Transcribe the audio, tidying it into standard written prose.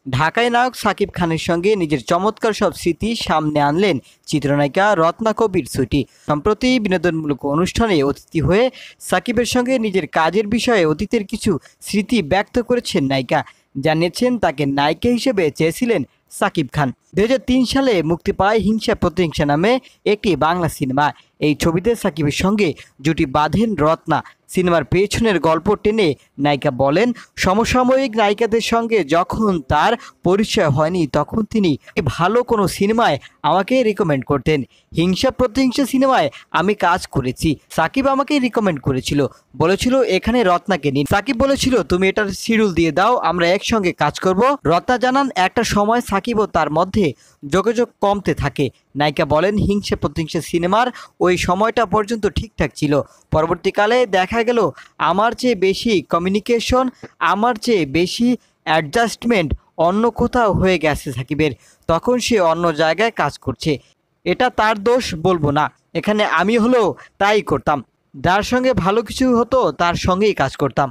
ঢাকায় নায়ক সাকিব খানের সঙ্গে নিজের চমৎকার সব স্মৃতি সামনে আনলেন চিত্রনায়িকা রত্না কবির সুটি। সম্প্রতি বিনোদনমূলক অনুষ্ঠানে অতিথি হয়ে সাকিবের সঙ্গে নিজের কাজের বিষয়ে অতীতের কিছু স্মৃতি ব্যক্ত করেছেন নায়িকা। জানিয়েছেন তাকে নায়িকা হিসেবে চেয়েছিলেন সাকিব খান। 2003 সালে মুক্তি পায় হিংসা প্রতিহিংসা নামে একটি বাংলা সিনেমা। এই ছবিতে সাকিবের সঙ্গে জুটি বাঁধেন রত্না। সিনেমার পেছনের গল্প টেনে নায়িকা বলেন, সমসাময়িক নায়িকাদের সঙ্গে যখন তার পরিচয় হয়নি তখন তিনি ভালো কোনো সিনেমায় আমাকে রিকমেন্ড করতেন। হিংসা প্রতিহিংসা সিনেমায় আমি কাজ করেছি, সাকিব আমাকে রিকমেন্ড করেছিল, বলেছিল এখানে রত্নাকে নিন। সাকিব বলেছিল তুমি এটার শিডিউল দিয়ে দাও, আমরা একসঙ্গে কাজ করব। রত্না জানান একটা সময় সাকিব ও তার মধ্যে যোগাযোগ কমতে থাকে। নায়িকা বলেন, হিংসা প্রতিহিংসা সিনেমার ওই সময়টা পর্যন্ত ঠিকঠাক ছিল, পরবর্তীকালে দেখা গেল আমার চেয়ে বেশি কমিউনিকেশন, আমার চেয়ে বেশি অ্যাডজাস্টমেন্ট অন্য কোথাও হয়ে গেছে সাকিবের, তখন সে অন্য জায়গায় কাজ করছে। এটা তার দোষ বলবো না, এখানে আমি হলেও তাই করতাম, যার সঙ্গে ভালো কিছু হতো তার সঙ্গেই কাজ করতাম।